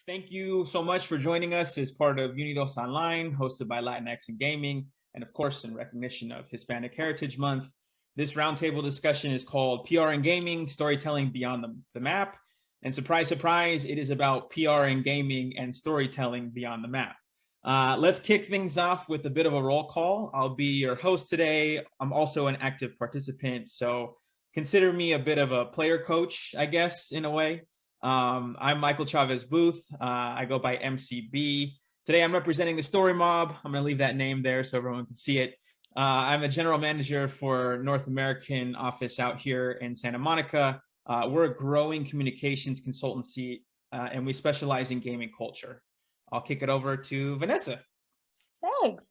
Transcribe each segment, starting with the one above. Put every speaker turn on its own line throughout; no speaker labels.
Thank you so much for joining us as part of Unidos Online, hosted by Latinx in Gaming, and of course, in recognition of Hispanic Heritage Month. This roundtable discussion is called PR in Gaming, Storytelling Beyond the Map. And surprise, surprise, it is about PR in gaming and storytelling beyond the map. Let's kick things off with a bit of a roll call. I'll be your host today. I'm also an active participant, so consider me a bit of a player coach, I guess, in a way. I'm Michael Chavez Booth. I go by MCB. Today I'm representing the Story Mob. I'm going to leave that name there so everyone can see it. I'm a general manager for North American office out here in Santa Monica. We're a growing communications consultancy, and we specialize in gaming culture. I'll kick it over to Vanessa.
Thanks.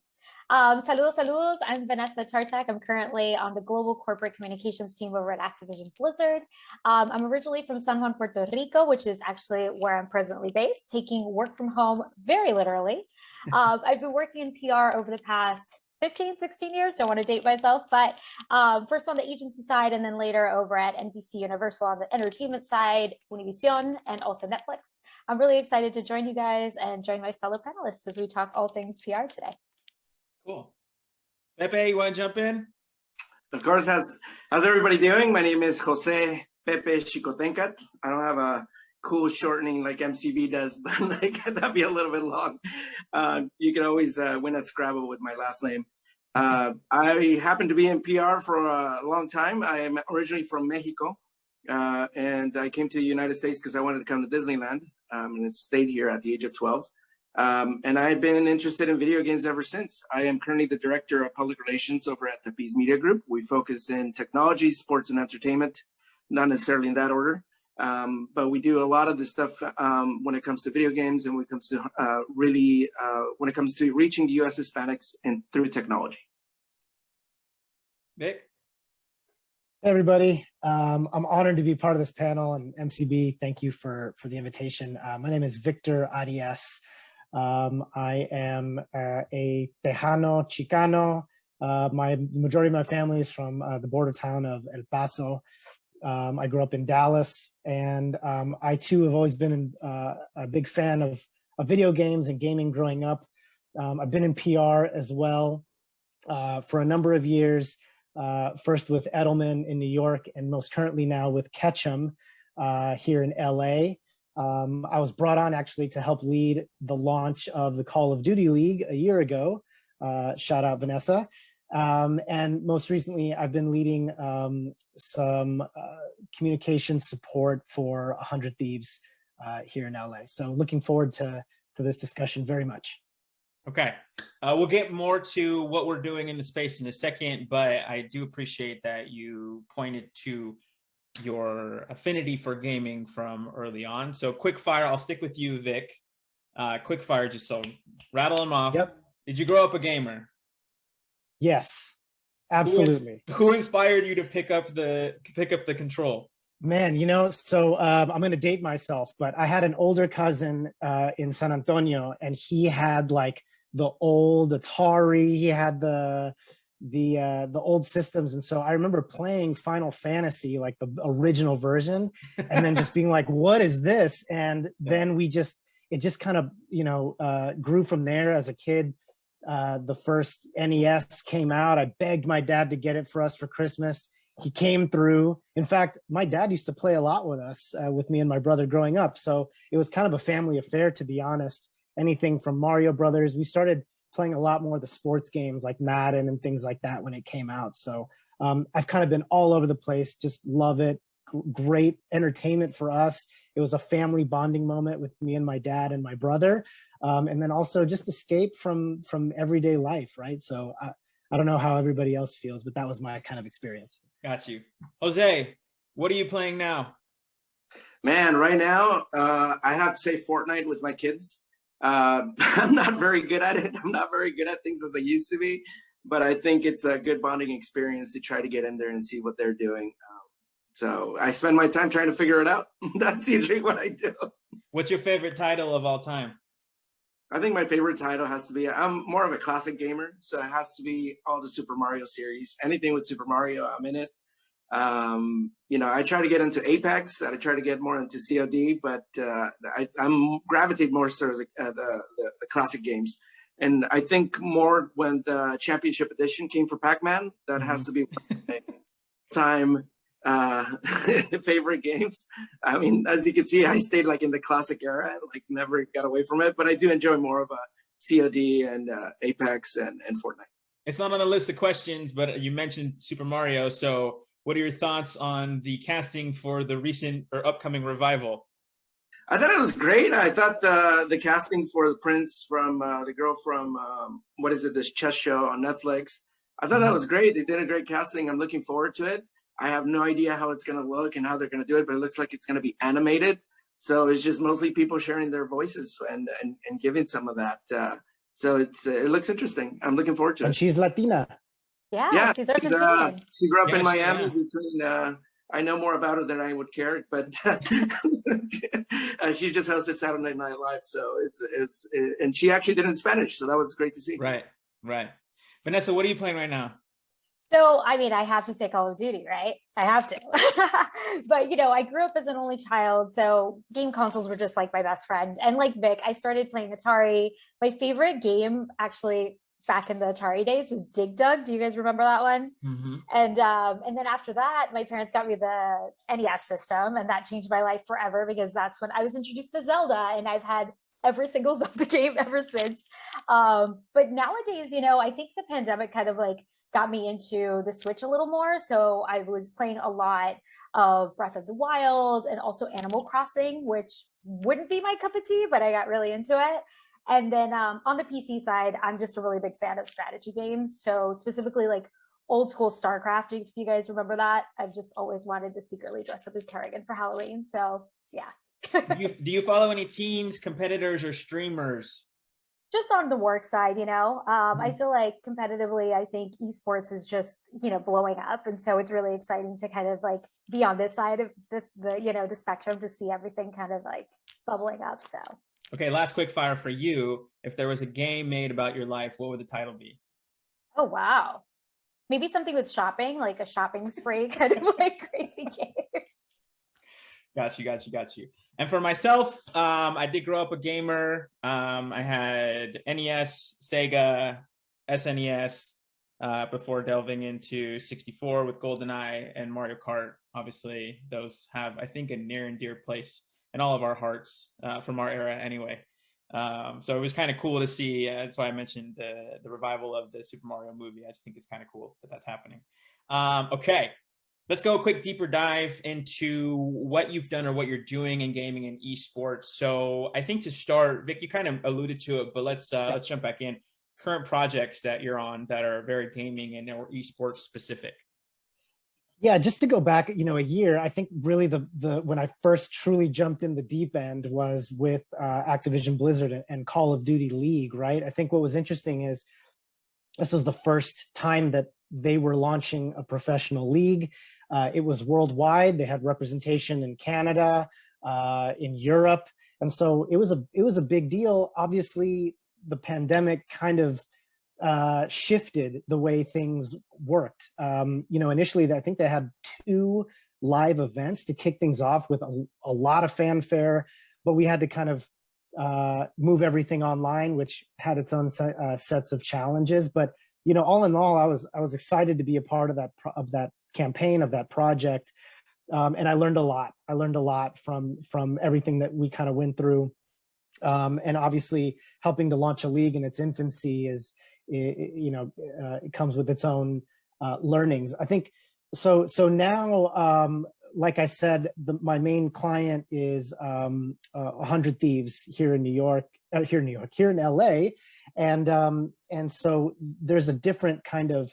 Saludos, saludos. I'm Vanessa Tartak. I'm currently on the global corporate communications team over at Activision Blizzard. I'm originally from San Juan, Puerto Rico, which is actually where I'm presently based, taking work from home very literally. I've been working in PR over the past 15, 16 years, don't want to date myself, but first on the agency side and then later over at NBC Universal on the entertainment side, Univision, and also Netflix. I'm really excited to join you guys and join my fellow panelists as we talk all things PR today.
Cool. Pepe, you want to jump in?
Of course. How's everybody doing? My name is Jose Pepe Chicotencat. I don't have a cool shortening like MCB does, but like that'd be a little bit long. You can always win at Scrabble with my last name. I happen to be in PR for a long time. I am originally from Mexico, and I came to the United States because I wanted to come to Disneyland, and it stayed here at the age of 12. And I've been interested in video games ever since. I am currently the director of public relations over at the Peace Media Group. We focus in technology, sports, and entertainment, not necessarily in that order. But we do a lot of the stuff when it comes to video games and when it comes to when it comes to reaching the U.S. Hispanics and through technology.
Vic?
Hey everybody, I'm honored to be part of this panel, and MCB, thank you for the invitation. My name is Victor Arias. I am a Tejano Chicano. The majority of my family is from the border town of El Paso. I grew up in Dallas, and I too have always been a big fan of video games and gaming growing up. I've been in PR as well for a number of years, first with Edelman in New York, and most currently now with Ketchum here in LA. I was brought on actually to help lead the launch of the Call of Duty League a year ago. Shout out Vanessa. And most recently, I've been leading some communication support for 100 Thieves here in LA. So looking forward to this discussion very much.
Okay, we'll get more to what we're doing in the space in a second, but I do appreciate that you pointed to your affinity for gaming from early on. So quick fire, I'll stick with you, Vic. Quick fire, just so rattle them off.
Yep.
Did you grow up a gamer?
Yes, absolutely.
Who inspired you to pick up the control?
Man, so I'm going to date myself, but I had an older cousin in San Antonio, and he had like the old Atari. He had the old systems, and so I remember playing Final Fantasy, like the original version, and then just being like, "What is this?" And then it just kind of grew from there. As a kid, the first NES came out. I begged my dad to get it for us for Christmas. He came through. In fact, my dad used to play a lot with us, with me and my brother growing up. So it was kind of a family affair, to be honest. Anything from Mario Brothers. We started playing a lot more of the sports games like Madden and things like that when it came out. So I've kind of been all over the place, just love it. Great entertainment for us. It was a family bonding moment with me and my dad and my brother. And then also just escape from everyday life, right? So I don't know how everybody else feels, but that was my kind of experience.
Got you. Jose, what are you playing now?
Man, right now, I have to say Fortnite with my kids. I'm not very good at it. I'm not very good at things as I used to be, but I think it's a good bonding experience to try to get in there and see what they're doing. So I spend my time trying to figure it out. That's usually what I do.
What's your favorite title of all time?
I think my favorite title has to be, I'm more of a classic gamer, so it has to be all the Super Mario series. Anything with Super Mario, I'm in it. You know, I try to get into Apex. I try to get more into COD, but I'm gravitate more towards the classic games. And I think more when the Championship Edition came for Pac-Man, that has to be my time favorite games. I mean, as you can see, I stayed like in the classic era, like never got away from it. But I do enjoy more of a COD and Apex and Fortnite.
It's not on the list of questions, but you mentioned Super Mario. So what are your thoughts on the casting for the recent or upcoming revival?
I thought it was great. I thought the casting for the prince from the girl from what is it, this chess show on Netflix. I thought that was great. They did a great casting. I'm looking forward to it. I have no idea how it's going to look and how they're going to do it, but it looks like it's going to be animated. So it's just mostly people sharing their voices and giving some of that. So it looks interesting. I'm looking forward to it.
And she's Latina.
Yeah, she's Argentinian.
She grew up in Miami. Between, I know more about her than I would care, but she just hosted Saturday Night Live. So and she actually did it in Spanish. So that was great to see.
Right. Vanessa, what are you playing right now?
So, I mean, I have to say Call of Duty, right? I have to. But, you know, I grew up as an only child, so game consoles were just like my best friend. And like Vic, I started playing Atari. My favorite game, actually, back in the Atari days was Dig Dug. Do you guys remember that one?
Mm-hmm.
And then after that, my parents got me the NES system, and that changed my life forever because that's when I was introduced to Zelda, and I've had every single Zelda game ever since. But nowadays, you know, I think the pandemic kind of like got me into the Switch a little more. So I was playing a lot of Breath of the Wild and also Animal Crossing, which wouldn't be my cup of tea, but I got really into it. And then on the PC side, I'm just a really big fan of strategy games. So specifically like old school StarCraft, if you guys remember that. I've just always wanted to secretly dress up as Kerrigan for Halloween. So yeah.
Do you follow any teams, competitors, or streamers?
Just on the work side, you know, I feel like competitively, I think esports is just, you know, blowing up. And so it's really exciting to kind of like be on this side of the you know, the spectrum to see everything kind of like bubbling up. So.
Okay, last quick fire for you. If there was a game made about your life, what would the title be?
Oh, wow. Maybe something with shopping, like a shopping spree kind of like crazy game.
Got you. And for myself, I did grow up a gamer. I had NES, Sega, SNES, before delving into 64 with GoldenEye and Mario Kart. Obviously, those have, I think, a near and dear place in all of our hearts from our era anyway. So it was kind of cool to see. That's why I mentioned the revival of the Super Mario movie. I just think it's kind of cool that that's happening. Okay. Let's go a quick deeper dive into what you've done or what you're doing in gaming and esports. So I think to start, Vic, you kind of alluded to it, but let's jump back in. Current projects that you're on that are very gaming and or esports specific.
Yeah, just to go back, you know, a year, I think really the when I first truly jumped in the deep end was with Activision Blizzard and Call of Duty League, right? I think what was interesting is this was the first time that they were launching a professional league. It was worldwide. They had representation in Canada, in Europe. And so it was a big deal. Obviously, the pandemic kind of shifted the way things worked. You know, initially, I think they had 2 live events to kick things off with a lot of fanfare, but we had to kind of move everything online, which had its own sets of challenges. But you know, all in all, I was excited to be a part of that campaign, of that project, and I learned a lot. I learned a lot from everything that we kind of went through, and obviously helping to launch a league in its infancy is, you know, it comes with its own learnings. I think so. So now, like I said, my main client is 100 Thieves here in here in LA. And so there's a different kind of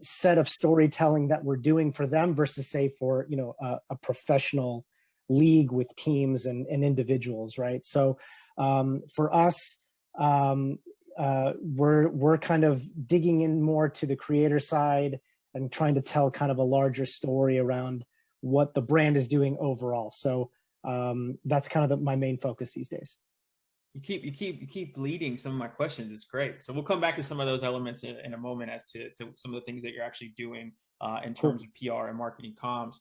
set of storytelling that we're doing for them versus say for, you know, a professional league with teams and individuals, right? So for us, we're kind of digging in more to the creator side and trying to tell kind of a larger story around what the brand is doing overall. So that's kind of my main focus these days.
You keep leading some of my questions. It's great. So we'll come back to some of those elements in a moment as to some of the things that you're actually doing in terms of PR and marketing comms.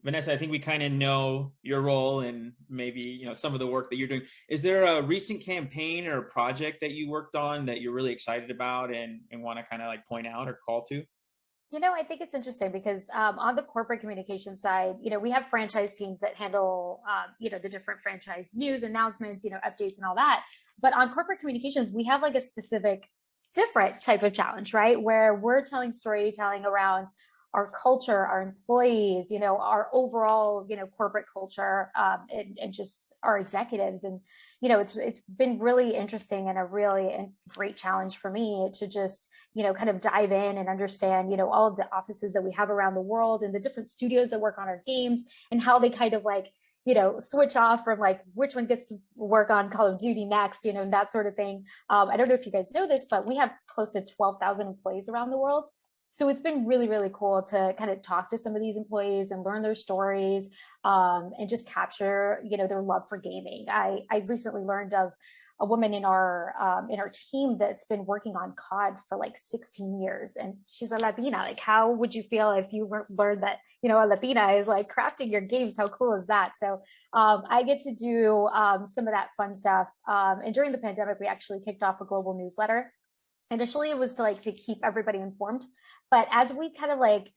Vanessa, I think we kind of know your role and maybe some of the work that you're doing. Is there a recent campaign or project that you worked on that you're really excited about and want to kind of like point out or call to?
I think it's interesting because on the corporate communication side, we have franchise teams that handle, the different franchise news, announcements, updates and all that. But on corporate communications, we have like a specific different type of challenge, right? Where we're telling storytelling around our culture, our employees, our overall, corporate culture, and just our executives. And, it's been really interesting and a really great challenge for me to just, kind of dive in and understand, all of the offices that we have around the world and the different studios that work on our games and how they kind of like, switch off from like which one gets to work on Call of Duty next, and that sort of thing. I don't know if you guys know this, but we have close to 12,000 employees around the world. So it's been really, really cool to kind of talk to some of these employees and learn their stories, and just capture, their love for gaming. I recently learned of a woman in our team that's been working on COD for like 16 years, and she's a Latina. Like, how would you feel if you learned that, a Latina is like crafting your games? How cool is that? So I get to do some of that fun stuff. And during the pandemic, we actually kicked off a global newsletter. Initially, it was to keep everybody informed. But as we kind of like,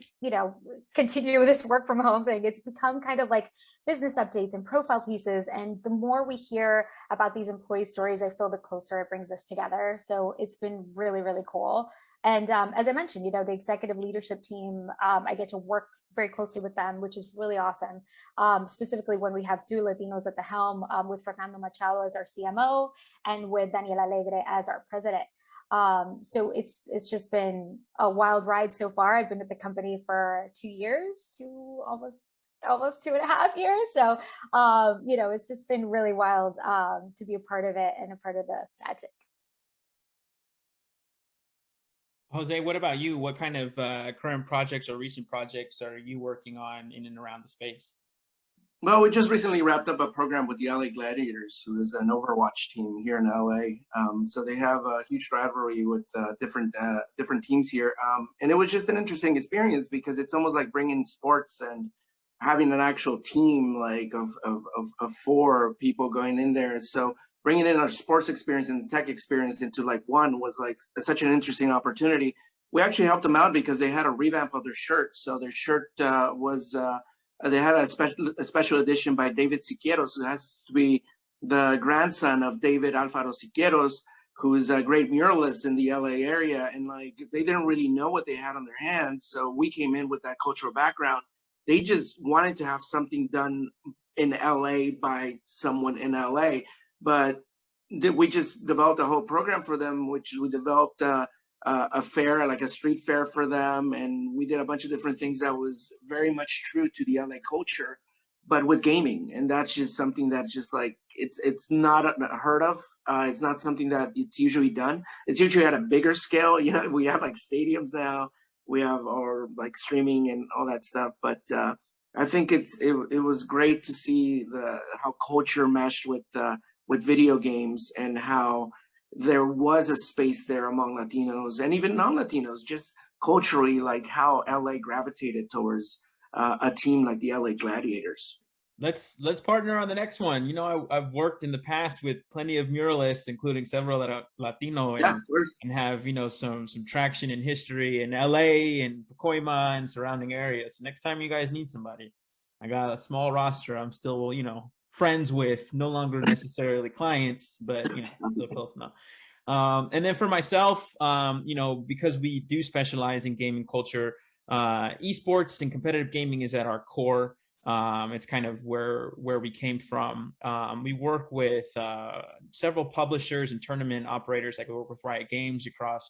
continue this work from home thing, it's become kind of like business updates and profile pieces. And the more we hear about these employee stories, I feel the closer it brings us together. So it's been really, really cool. And as I mentioned, the executive leadership team, I get to work very closely with them, which is really awesome. Specifically when we have two Latinos at the helm, with Fernando Machado as our CMO and with Daniel Alegre as our president. So it's just been a wild ride so far. I've been at the company for 2 years, almost 2.5 years. So, it's just been really wild to be a part of it and a part of the magic.
Jose, what about you? What kind of current projects or recent projects are you working on in and around the space?
Well, we just recently wrapped up a program with the LA Gladiators, who is an Overwatch team here in LA. So they have a huge rivalry with different teams here. And it was just an interesting experience because it's almost like bringing sports and having an actual team like of 4 people going in there. So bringing in our sports experience and the tech experience into like one was like such an interesting opportunity. We actually helped them out because they had a revamp of their shirt. So their shirt was... they had a special edition by David Siqueiros, who has to be the grandson of David Alfaro Siqueiros, who is a great muralist in the LA area. And like, they didn't really know what they had on their hands. So we came in with that cultural background. They just wanted to have something done in LA by someone in LA. But we just developed a whole program for them, which we developed a fair, like a street fair for them. And we did a bunch of different things that was very much true to the LA culture, but with gaming. And that's just something that just like, it's not heard of. It's not something that it's usually done. It's usually at a bigger scale. We have like stadiums now, we have our like streaming and all that stuff. But I think it was great to see how culture meshed with video games and how there was a space there among Latinos and even non-Latinos, just culturally, like how LA gravitated towards a team like the LA Gladiators.
Let's partner on the next one. I've worked in the past with plenty of muralists, including several that are Latino, and have some traction in history in LA and Pacoima and surrounding areas. So next time you guys need somebody, I got a small roster. I'm still friends with, no longer necessarily clients, but still close enough. And then for myself, because we do specialize in gaming culture, esports and competitive gaming is at our core. It's kind of where we came from. We work with several publishers and tournament operators. Like we work with Riot Games across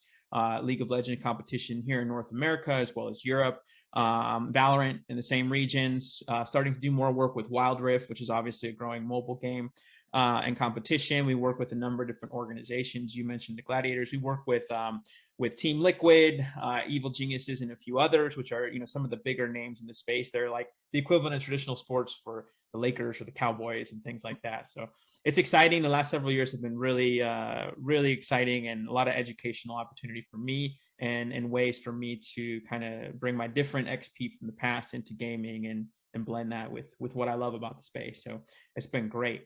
League of Legends competition here in North America, as well as Europe. Valorant in the same regions, starting to do more work with Wild Rift, which is obviously a growing mobile game. and competition. We work with a number of different organizations. You mentioned the Gladiators. We work with Team Liquid, Evil Geniuses, and a few others, which are, you know, some of the bigger names in the space. They're like the equivalent of traditional sports for the Lakers or the Cowboys and things like that. So it's exciting. The last several years have been really, really exciting, and a lot of educational opportunity for me, and ways for me to kind of bring my different XP from the past into gaming and blend that with what I love about the space. So it's been great.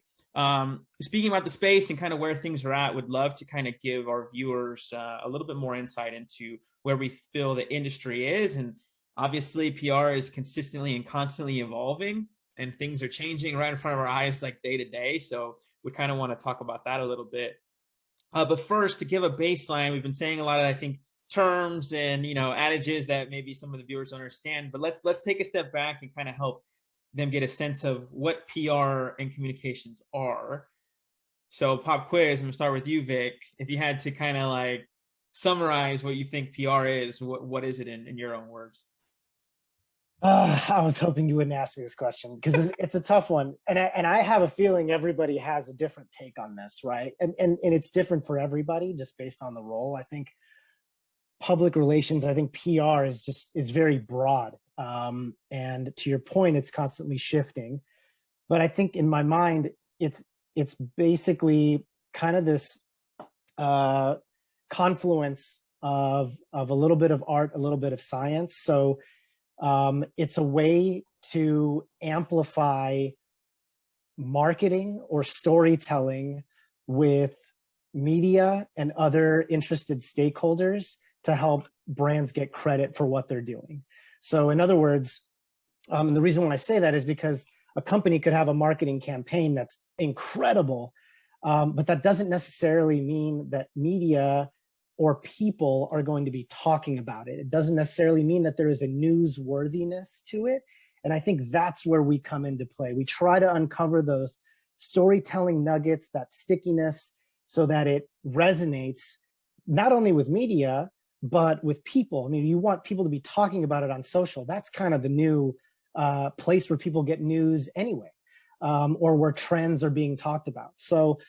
Speaking about the space and kind of where things are at, would love to kind of give our viewers a little bit more insight into where we feel the industry is. And obviously PR is consistently and constantly evolving, and things are changing right in front of our eyes, like day to day. So we kind of want to talk about that a little bit. But first, to give a baseline, we've been saying a lot of, I think, terms and, you know, adages that maybe some of the viewers don't understand, but let's take a step back and kind of help them get a sense of what PR and communications are. So pop quiz, I'm gonna start with you, Vic. If you had to kind of like summarize what you think PR is, what is it in your own words?
I was hoping you wouldn't ask me this question, because it's a tough one. And I have a feeling everybody has a different take on this, right? And it's different for everybody just based on the role. I think public relations, I think PR is very broad. And to your point, it's constantly shifting. But I think in my mind, it's basically kind of this confluence of a little bit of art, a little bit of science. So it's a way to amplify marketing or storytelling with media and other interested stakeholders to help brands get credit for what they're doing. So in other words, and the reason why I say that is because a company could have a marketing campaign that's incredible, but that doesn't necessarily mean that media or people are going to be talking about it. It doesn't necessarily mean that there is a newsworthiness to it. And I think that's where we come into play. We try to uncover those storytelling nuggets, that stickiness, so that it resonates not only with media, but with people. I mean, you want people to be talking about it on social. That's kind of the new place where people get news anyway, or where trends are being talked about. So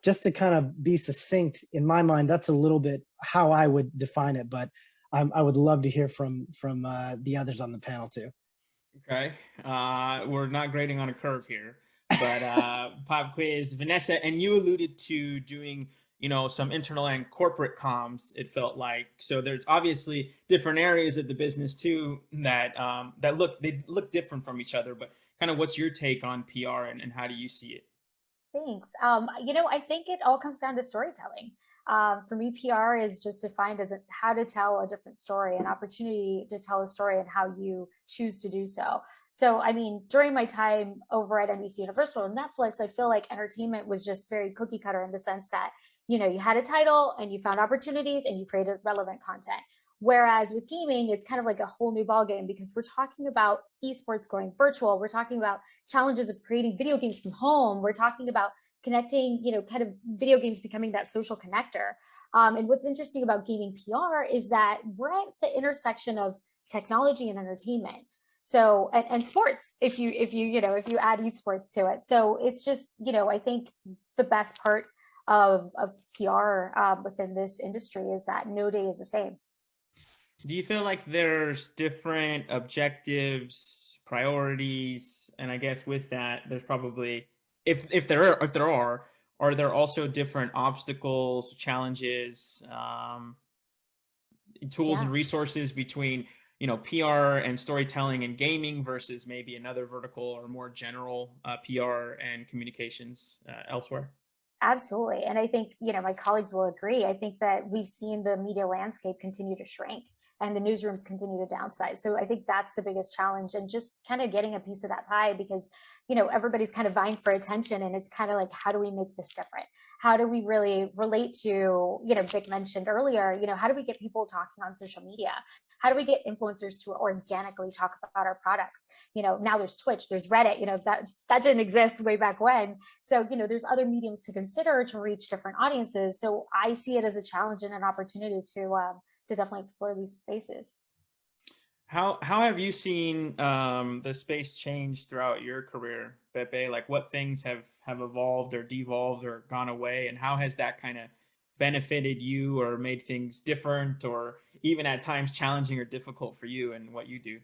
just to kind of be succinct, in my mind, that's a little bit how I would define it, but I would love to hear from the others on the panel too.
Okay, we're not grading on a curve here, but pop quiz, Vanessa, and you alluded to doing, you know, some internal and corporate comms, it felt like. So there's obviously different areas of the business too that they look different from each other, but kind of what's your take on PR and how do you see it?
Thanks. You know, I think it all comes down to storytelling. For me, PR is just defined as how to tell a different story, an opportunity to tell a story, and how you choose to do so. So, I mean, during my time over at NBC Universal and Netflix, I feel like entertainment was just very cookie cutter in the sense that, you know, you had a title and you found opportunities and you created relevant content. Whereas with gaming, it's kind of like a whole new ballgame, because we're talking about esports going virtual. We're talking about challenges of creating video games from home. We're talking about connecting, you know, kind of video games becoming that social connector. And what's interesting about gaming PR is that we're at the intersection of technology and entertainment. So, and sports, if you add esports to it. So it's just, you know, I think the best part of PR within this industry is that no day is the same.
Do you feel like there's different objectives, priorities, and I guess with that, there's probably, if there are there also different obstacles, challenges, tools and resources between, you know, PR and storytelling and gaming versus maybe another vertical or more general PR and communications elsewhere?
Absolutely. And I think, you know, my colleagues will agree. I think that we've seen the media landscape continue to shrink and the newsrooms continue to downsize. So I think that's the biggest challenge, and just kind of getting a piece of that pie, because, you know, everybody's kind of vying for attention, and it's kind of like, how do we make this different? How do we really relate to, you know, Vic mentioned earlier, you know, how do we get people talking on social media? How do we get influencers to organically talk about our products? You know, now there's Twitch, there's Reddit, you know, that didn't exist way back when. So, you know, there's other mediums to consider to reach different audiences. So I see it as a challenge and an opportunity to definitely explore these spaces.
How have you seen the space change throughout your career, Pepe? Like what things have evolved or devolved or gone away, and how has that kind of benefited you or made things different or even at times challenging or difficult for you and what you do?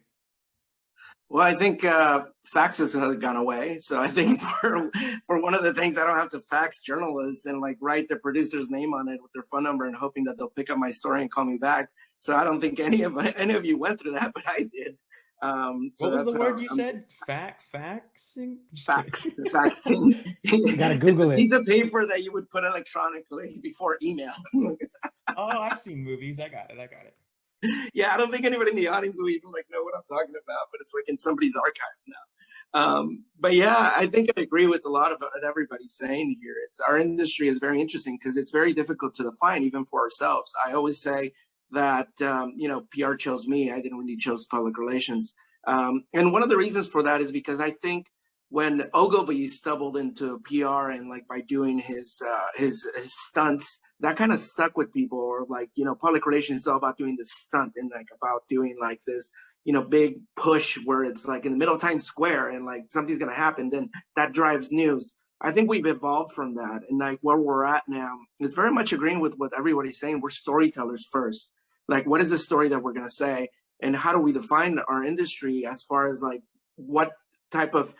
Well, I think faxes have gone away. So I think for one of the things, I don't have to fax journalists and like write the producer's name on it with their phone number and hoping that they'll pick up my story and call me back. So I don't think any of you went through that, but I did. So
What was
that's
the word you said? Faxing?
fax. Faxing.
You gotta Google it.
It's a piece of paper that you would put electronically before email.
Oh, I've seen movies. I got it.
Yeah, I don't think anybody in the audience will even like know what I'm talking about, but it's like in somebody's archives now. But yeah, I think I agree with a lot of what everybody's saying here. It's our industry is very interesting because it's very difficult to define even for ourselves. I always say that PR chose me. I didn't really chose public relations. And one of the reasons for that is because I think when Ogilvy stumbled into PR and like by doing his stunts, that kind of stuck with people. Or like, public relations is all about doing the stunt and like about doing like this, big push where it's like in the middle of Times Square and like something's gonna happen, then that drives news. I think we've evolved from that, and like where we're at now is very much agreeing with what everybody's saying. We're storytellers first. Like, what is the story that we're gonna say, and how do we define our industry as far as like what type of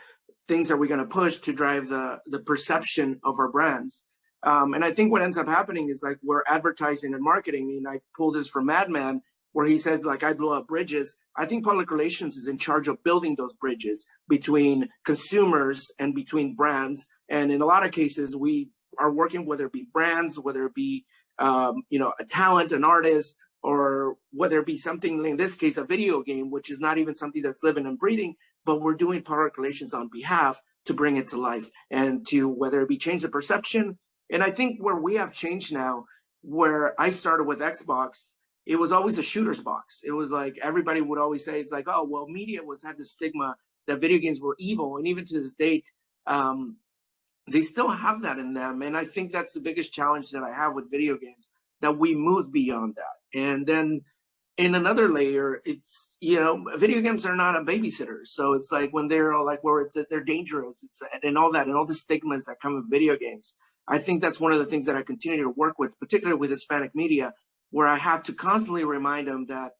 things are we going to push to drive the perception of our brands? And I think what ends up happening is like we're advertising and marketing. And I pulled this from Madman, where he says like I blow up bridges. I think public relations is in charge of building those bridges between consumers and between brands. And in a lot of cases, we are working, whether it be brands, whether it be a talent, an artist, or whether it be something, in this case, a video game, which is not even something that's living and breathing, but we're doing public relations on behalf to bring it to life and to whether it be change the perception. And I think where we have changed now, where I started with Xbox, it was always a shooter's box. It was like everybody would always say, it's like, oh, well, media had this stigma that video games were evil. And even to this date, they still have that in them. And I think that's the biggest challenge that I have with video games, that we moved beyond that. And then in another layer, it's, video games are not a babysitter. So it's like when they're all like, where they're dangerous and all that, and all the stigmas that come with video games. I think that's one of the things that I continue to work with, particularly with Hispanic media, where I have to constantly remind them that,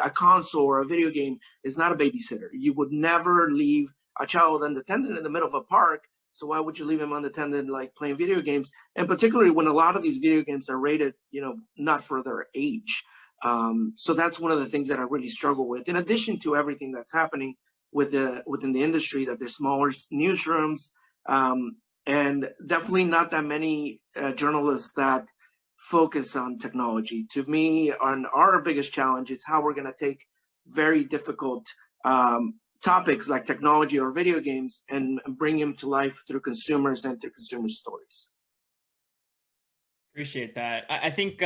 a console or a video game is not a babysitter. You would never leave a child unattended in the middle of a park. So why would you leave him unattended, like playing video games? And particularly when a lot of these video games are rated, not for their age. So that's one of the things that I really struggle with, in addition to everything that's happening within the industry, that there's smaller newsrooms, and definitely not that many journalists that focus on technology. To me, on our biggest challenge is how we're going to take very difficult topics like technology or video games and bring them to life through consumers and through consumer stories.
Appreciate that. I think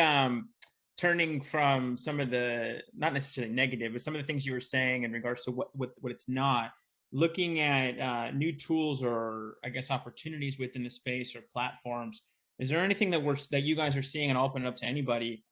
turning from some of the, not necessarily negative, but some of the things you were saying in regards to what it's not, looking at new tools or I guess opportunities within the space or platforms. Is there anything that you guys are seeing, and I'll open it up to anybody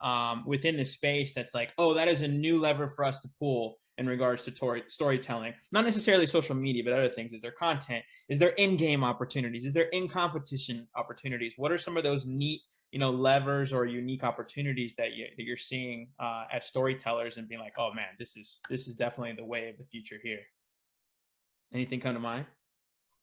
within the space that's like, oh, that is a new lever for us to pull in regards to storytelling? Not necessarily social media, but other things. Is there content? Is there in-game opportunities? Is there in-competition opportunities? What are some of those neat, levers or unique opportunities that you're seeing as storytellers and being like, oh man, this is definitely the way of the future here? Anything come to mind?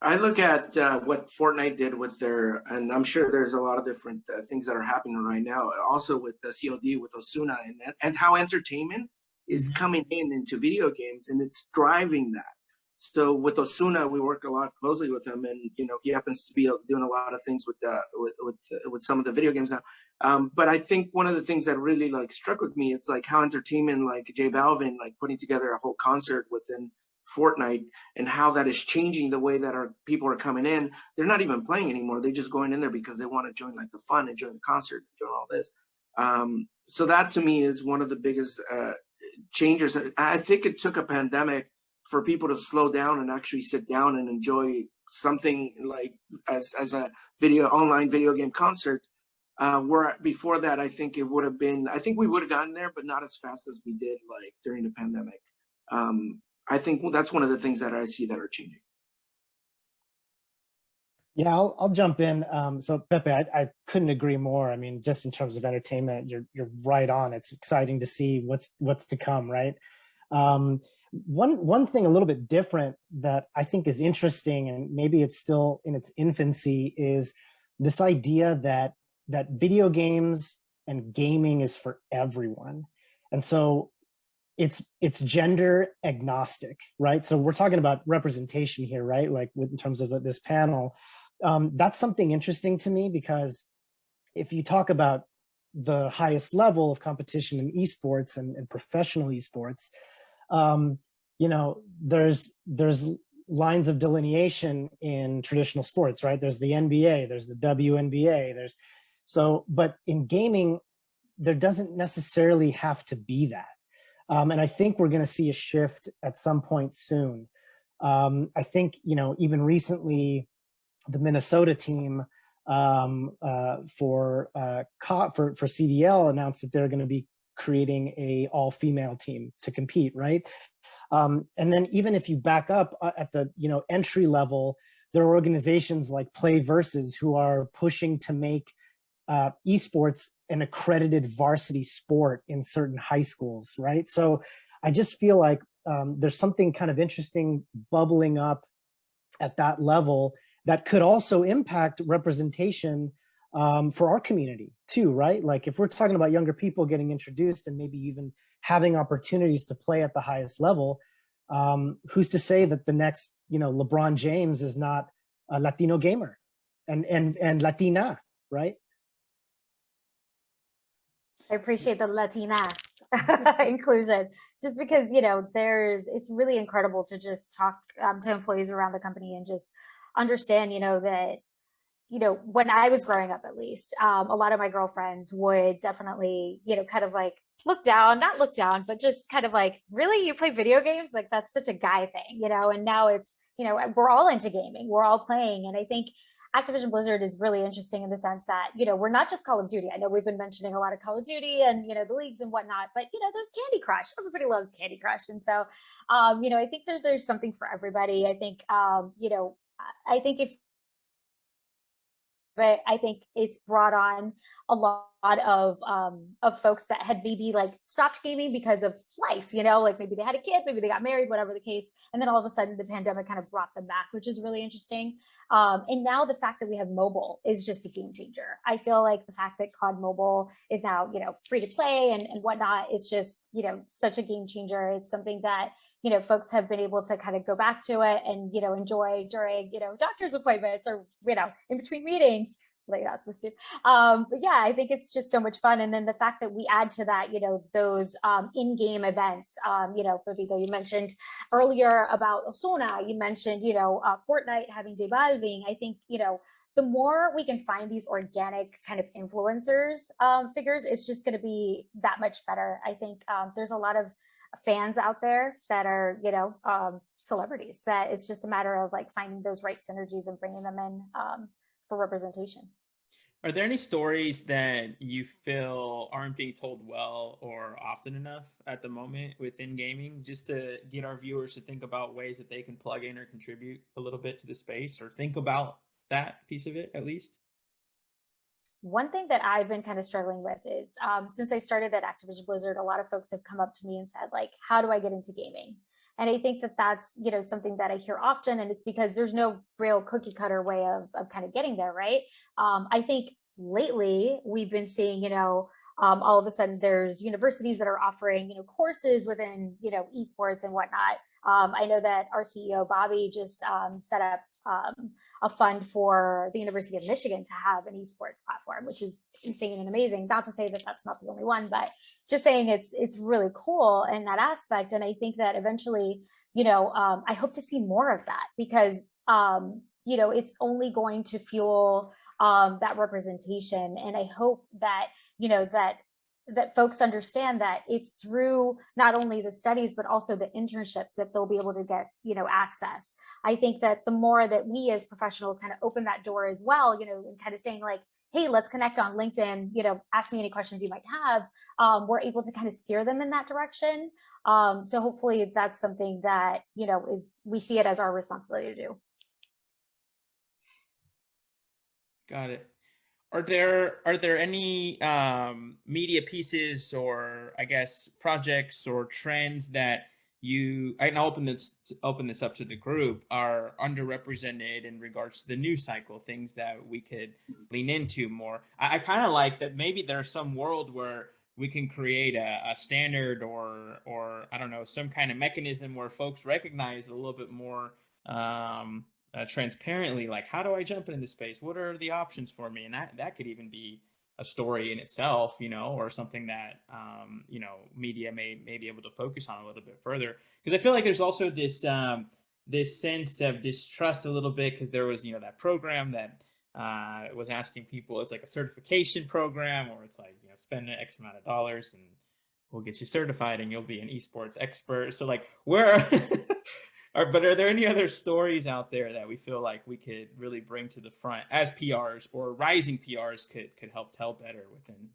I look at what Fortnite did with their, and I'm sure there's a lot of different things that are happening right now. Also with the COD, with Osuna, and how entertainment is coming into video games, and it's driving that. So with Osuna, we work a lot closely with him, and he happens to be doing a lot of things with some of the video games now. But I think one of the things that really like struck with me, it's like how entertainment, like J Balvin, like putting together a whole concert within Fortnite, and how that is changing the way that our people are coming in. They're not even playing anymore. They're just going in there because they want to join like the fun and join the concert and join all this. So that to me is one of the biggest changes. I think it took a pandemic for people to slow down and actually sit down and enjoy something like as a online video game concert. Where before that, I think we would have gotten there, but not as fast as we did like during the pandemic. I think that's one of the things that I see that are changing.
Yeah, I'll jump in. So Pepe, I couldn't agree more. I mean, just in terms of entertainment, you're right on. It's exciting to see what's to come, right? One thing a little bit different that I think is interesting, and maybe it's still in its infancy, is this idea that video games and gaming is for everyone. And so it's gender agnostic, right? So we're talking about representation here, right? Like in terms of this panel. That's something interesting to me, because if you talk about the highest level of competition in esports and professional esports, you know, there's lines of delineation in traditional sports, right? There's the NBA, there's the WNBA, but in gaming, there doesn't necessarily have to be that. And I think we're going to see a shift at some point soon. I think, you know, even recently, the Minnesota team for CDL announced that they're going to be creating a all-female team to compete, right? And then even if you back up at the entry level, there are organizations like Play Versus who are pushing to make esports an accredited varsity sport in certain high schools, right? So I just feel like there's something kind of interesting bubbling up at that level that could also impact representation for our community too, right? Like if we're talking about younger people getting introduced and maybe even having opportunities to play at the highest level, who's to say that the next, LeBron James is not a Latino gamer and Latina, right?
I appreciate the Latina inclusion, just because, it's really incredible to just talk to employees around the company and just understand, that, when I was growing up, at least, a lot of my girlfriends would definitely, kind of like not look down, but just kind of like, really, you play video games? Like, that's such a guy thing, and now it's, we're all into gaming, we're all playing. And I think Activision Blizzard is really interesting in the sense that, we're not just Call of Duty. I know we've been mentioning a lot of Call of Duty and, the leagues and whatnot, but, there's Candy Crush. Everybody loves Candy Crush. And so, I think that there's something for everybody. I think, but I think it's brought on a lot of folks that had maybe like stopped gaming because of life, like maybe they had a kid, maybe they got married, whatever the case. And then all of a sudden the pandemic kind of brought them back, which is really interesting. And now the fact that we have mobile is just a game changer. I feel like the fact that COD Mobile is now, free to play and whatnot is just, such a game changer. It's something that, folks have been able to kind of go back to it and, enjoy during, doctor's appointments or, in between meetings, like not supposed to. But yeah, I think it's just so much fun. And then the fact that we add to that, those in-game events, Pepito, you mentioned earlier about Osuna, you mentioned, Fortnite having devolving. I think, the more we can find these organic kind of influencers figures, it's just going to be that much better. I think there's a lot of fans out there that are, celebrities, that it's just a matter of like finding those right synergies and bringing them in for representation.
Are there any stories that you feel aren't being told well or often enough at the moment within gaming, just to get our viewers to think about ways that they can plug in or contribute a little bit to the space, or think about that piece of it at least?
One thing that I've been kind of struggling with is since I started at Activision Blizzard, a lot of folks have come up to me and said, like, how do I get into gaming? And I think that that's, something that I hear often, and it's because there's no real cookie cutter way of kind of getting there, right? I think lately we've been seeing, all of a sudden there's universities that are offering, courses within, esports and whatnot. I know that our CEO, Bobby, just set up a fund for the University of Michigan to have an esports platform, which is insane and amazing. Not to say that that's not the only one, but just saying it's really cool in that aspect. And I think that eventually, I hope to see more of that, because, it's only going to fuel that representation. And I hope that, that folks understand that it's through not only the studies, but also the internships that they'll be able to get, access. I think that the more that we as professionals kind of open that door as well, and kind of saying like, hey, let's connect on LinkedIn, ask me any questions you might have, we're able to kind of steer them in that direction. So hopefully that's something that, we see it as our responsibility to do.
Got it. Are there any media pieces or I guess projects or trends that I'll open this up to the group, are underrepresented in regards to the news cycle, things that we could lean into more? I kind of like that maybe there's some world where we can create a standard or I don't know, some kind of mechanism where folks recognize a little bit more transparently, like, how do I jump into space? What are the options for me? And that could even be a story in itself, or something that, media may be able to focus on a little bit further. Because I feel like there's also this sense of distrust a little bit, because there was, that program that was asking people, it's like a certification program, or it's like, spend X amount of dollars and we'll get you certified and you'll be an esports expert. So like, but are there any other stories out there that we feel like we could really bring to the front as PRs, or rising PRs could help tell better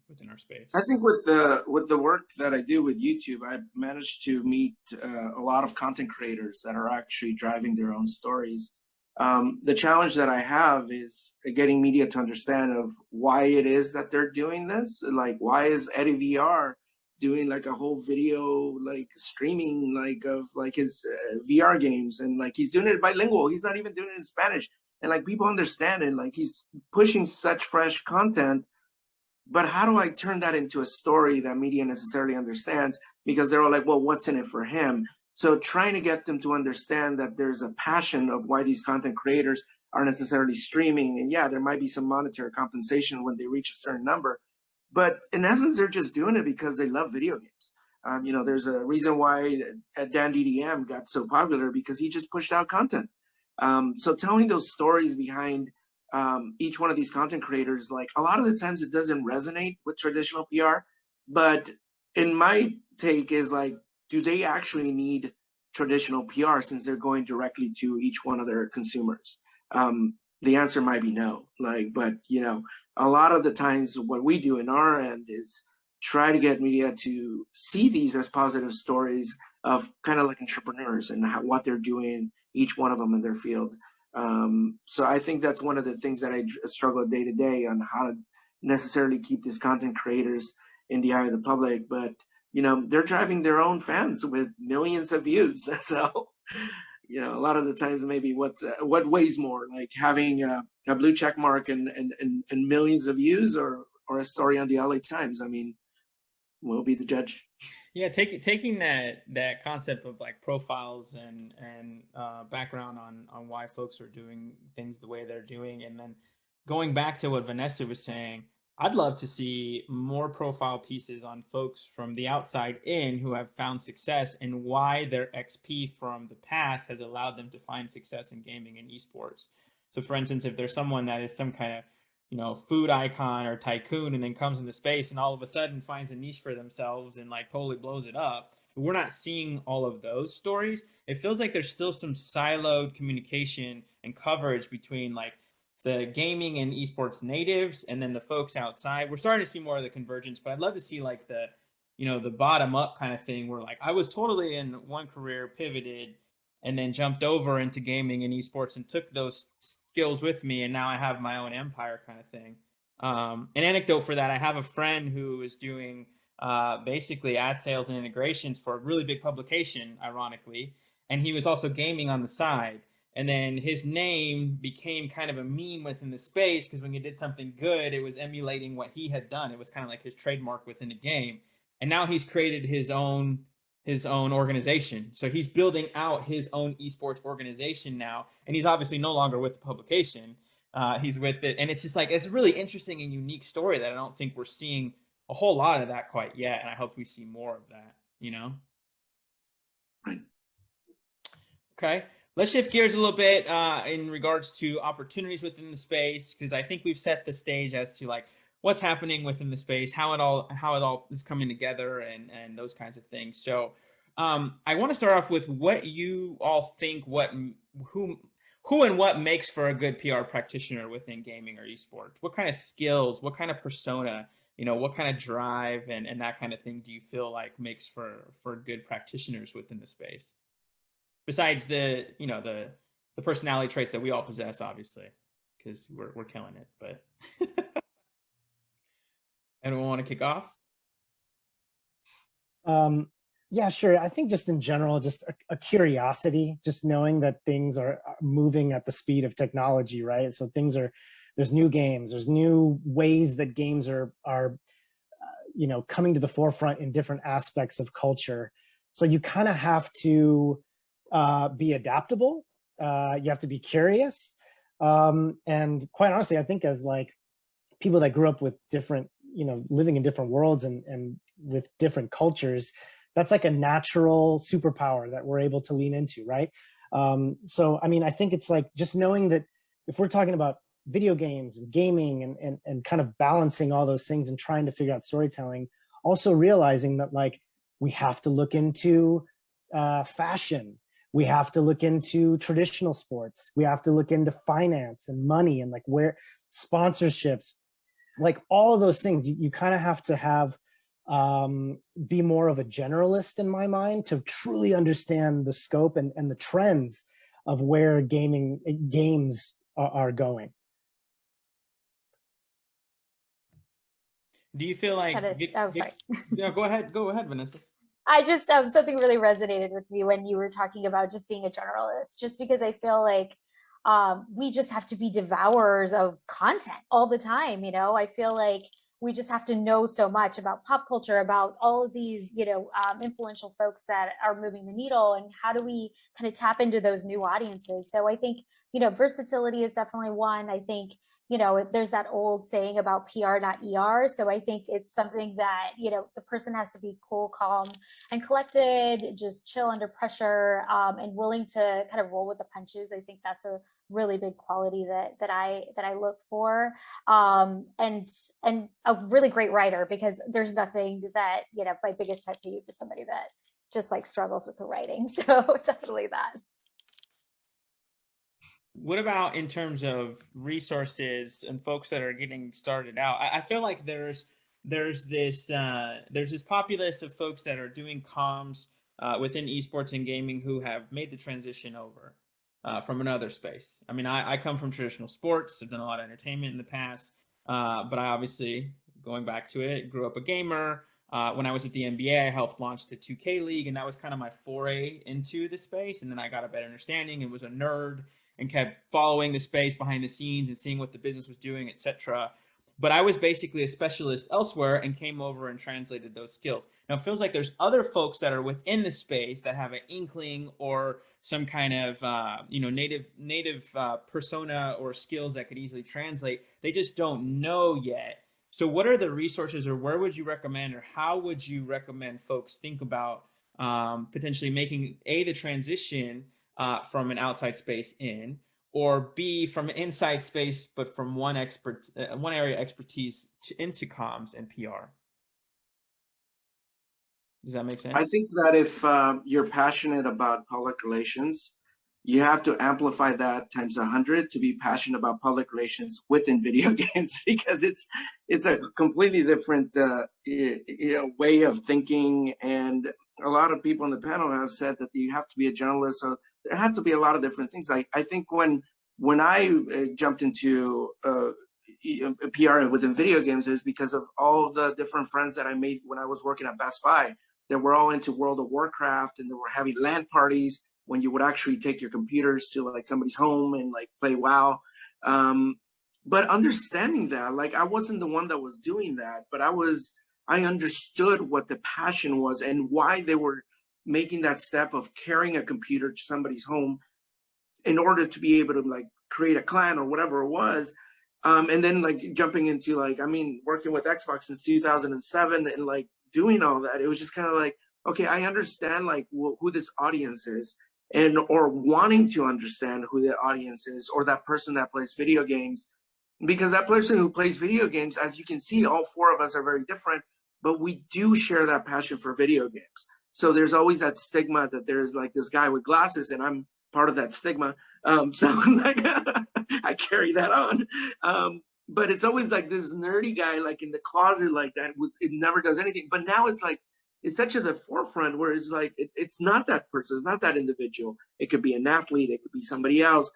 within our space?
I think with the work that I do with YouTube, I've managed to meet a lot of content creators that are actually driving their own stories. The challenge that I have is getting media to understand of why it is that they're doing this. Like, why is Eddie VR doing like a whole video, like streaming, like of like his VR games, and like he's doing it bilingual. He's not even doing it in Spanish, and like people understand it. Like, he's pushing such fresh content, but how do I turn that into a story that media necessarily understands? Because they're all like, well, what's in it for him? So trying to get them to understand that there's a passion of why these content creators are necessarily streaming, and yeah, there might be some monetary compensation when they reach a certain number, but in essence, they're just doing it because they love video games. There's a reason why Dan DDM got so popular, because he just pushed out content. So telling those stories behind each one of these content creators, like a lot of the times it doesn't resonate with traditional PR, but in my take is like, do they actually need traditional PR since they're going directly to each one of their consumers? The answer might be no. But a lot of the times what we do in our end is try to get media to see these as positive stories of kind of like entrepreneurs and what they're doing, each one of them in their field. So I think that's one of the things that I struggle day to day on, how to necessarily keep these content creators in the eye of the public. But, they're driving their own fans with millions of views. So, a lot of the times maybe what weighs more, like having a blue check mark and millions of views, or a story on the LA Times. I mean, we'll be the judge.
Yeah, taking that concept of like profiles and background on why folks are doing things the way they're doing, and then going back to what Vanessa was saying, I'd love to see more profile pieces on folks from the outside in who have found success, and why their XP from the past has allowed them to find success in gaming and esports. So for instance, if there's someone that is some kind of food icon or tycoon, and then comes into space and all of a sudden finds a niche for themselves and like totally blows it up, we're not seeing all of those stories. It feels like there's still some siloed communication and coverage between like the gaming and esports natives and then the folks outside. We're starting to see more of the convergence, but I'd love to see like the bottom up kind of thing, where like I was totally in one career, pivoted, and then jumped over into gaming and esports and took those skills with me, and now I have my own empire kind of thing. An anecdote for that, I have a friend who is doing basically ad sales and integrations for a really big publication, ironically, and he was also gaming on the side. And then his name became kind of a meme within the space, because when he did something good, it was emulating what he had done. It was kind of like his trademark within the game. And now he's created his own organization. So he's building out his own esports organization now. And he's obviously no longer with the publication. He's with it. And it's just like, it's a really interesting and unique story that I don't think we're seeing a whole lot of that quite yet. And I hope we see more of that, Okay. Let's shift gears a little bit in regards to opportunities within the space, because I think we've set the stage as to like what's happening within the space, how it all is coming together, and those kinds of things. So I want to start off with what you all think, who and what makes for a good PR practitioner within gaming or esports? What kind of skills, what kind of persona, what kind of drive and that kind of thing do you feel like makes for good practitioners within the space? Besides the personality traits that we all possess, obviously, because we're killing it. But anyone want to kick off?
Yeah, sure. I think just in general, just a curiosity, just knowing that things are moving at the speed of technology, right? So there's new games, there's new ways that games are coming to the forefront in different aspects of culture. So you kind of have to be adaptable. You have to be curious. And quite honestly, I think as like people that grew up with different, living in different worlds and with different cultures, that's like a natural superpower that we're able to lean into, right? So, I mean, I think it's like just knowing that if we're talking about video games and gaming and kind of balancing all those things and trying to figure out storytelling, also realizing that like we have to look into fashion, we have to look into traditional sports, we have to look into finance and money and like where sponsorships, like all of those things, you kind of have to have be more of a generalist in my mind to truly understand the scope and the trends of where games are going.
Do you feel like
sorry.
Go ahead, Vanessa.
I just something really resonated with me when you were talking about just being a generalist, just because I feel like we just have to be devourers of content all the time. I feel like we just have to know so much about pop culture, about all of these, influential folks that are moving the needle, and how do we kind of tap into those new audiences? So I think, versatility is definitely one. I think, there's that old saying about PR, not ER. So I think it's something that, the person has to be cool, calm, and collected, just chill under pressure, and willing to kind of roll with the punches. I think that's a really big quality that I look for, and a really great writer, because there's nothing that, my biggest pet peeve is somebody that just like struggles with the writing. So definitely that.
What about in terms of resources and folks that are getting started out? I feel like there's this populace of folks that are doing comms within esports and gaming who have made the transition over from another space. I mean, I come from traditional sports. I've done a lot of entertainment in the past, but I obviously, going back to it, grew up a gamer. When I was at the NBA, I helped launch the 2K League, and that was kind of my foray into the space. And then I got a better understanding and was a nerd and kept following the space behind the scenes and seeing what the business was doing, etc. But I was basically a specialist elsewhere and came over and translated those skills. Now, it feels like there's other folks that are within the space that have an inkling or some kind of native persona or skills that could easily translate. They just don't know yet. So what are the resources, or where would you recommend, or how would you recommend folks think about potentially making the transition from an outside space in, or B, from an inside space, but from one area expertise into comms and PR? Does that make sense?
I think that if you're passionate about public relations, you have to amplify that times 100 to be passionate about public relations within video games, because it's a completely different way of thinking. And a lot of people on the panel have said that you have to be a journalist. So there have to be a lot of different things. I think when I jumped into PR within video games, it was because of all the different friends that I made when I was working at Best Buy that were all into World of Warcraft, and they were having LAN parties when you would actually take your computers to like somebody's home and like play WoW. But understanding that, like, I wasn't the one that was doing that, but I understood what the passion was and why they were making that step of carrying a computer to somebody's home in order to be able to like create a clan or whatever it was. And then like jumping into like, I mean, working with Xbox since 2007 and like doing all that, it was just kind of like, okay, I understand like who this audience is, and or wanting to understand who the audience is, or that person that plays video games, because that person who plays video games, as you can see, all four of us are very different, but we do share that passion for video games. So there's always that stigma that there's like this guy with glasses and I'm part of that stigma. So like I carry that on. But it's always like this nerdy guy, like in the closet, like that. It never does anything. But now it's like it's such at the forefront where it's like it's not that person, it's not that individual. It could be an athlete, it could be somebody else.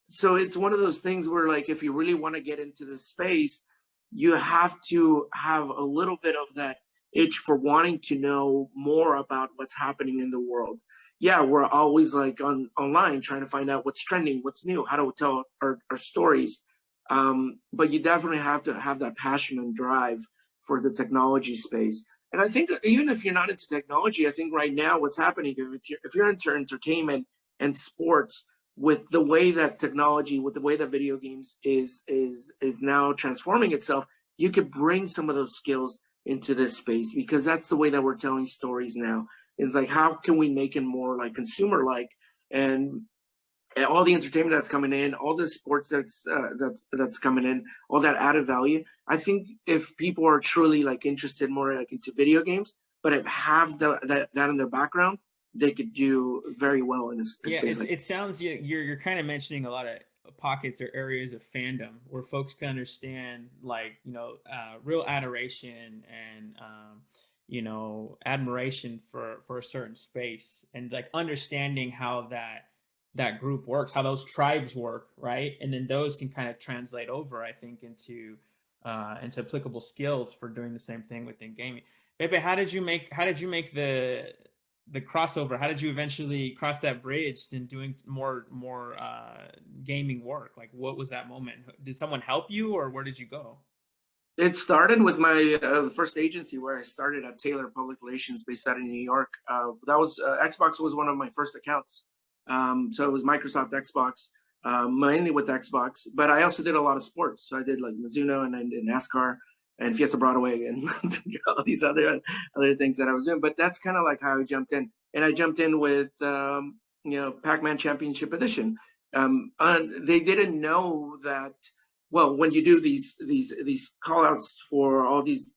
So it's one of those things where, like, if you really want to get into this space, you have to have a little bit of that itch for wanting to know more about what's happening in the world. Yeah, we're always like online trying to find out what's trending, what's new, how to tell our stories. But you definitely have to have that passion and drive for the technology space. And I think even if you're not into technology, I think right now what's happening, if you're into entertainment and sports, with the way that technology, with the way that video games is now transforming itself, you could bring some of those skills into this space, because that's the way that we're telling stories now. It's like, how can we make it more like consumer like, and all the entertainment that's coming in, all the sports that's coming in, all that added value. I think if people are truly like interested more like into video games, but have that in their background, they could do very well in this space.
It sounds you're kind of mentioning a lot of pockets or areas of fandom where folks can understand, like, real adoration and admiration for a certain space, and like understanding how that group works, how those tribes work, right? And then those can kind of translate over, I think, into applicable skills for doing the same thing within gaming. Pepe, how did you make the crossover? How did you eventually cross that bridge and doing more gaming work? Like, what was that moment? Did someone help you, or where did you go?
It started with my first agency, where I started at Taylor Public Relations, based out in New York. That was Xbox was one of my first accounts. So it was Microsoft Xbox, mainly with Xbox, but I also did a lot of sports. So I did like Mizuno, and I did NASCAR and Fiesta Broadway, and all these other things that I was doing. But that's kind of like how I jumped in. And I jumped in with Pac-Man Championship Edition. They didn't know that. Well, when you do these call outs for all these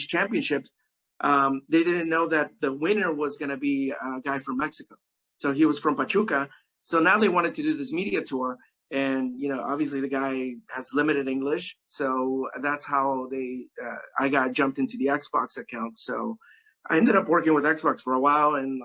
championships, they didn't know that the winner was going to be a guy from Mexico. So he was from Pachuca. So now they wanted to do this media tour. And, obviously the guy has limited English. So that's how I got jumped into the Xbox account. So I ended up working with Xbox for a while. And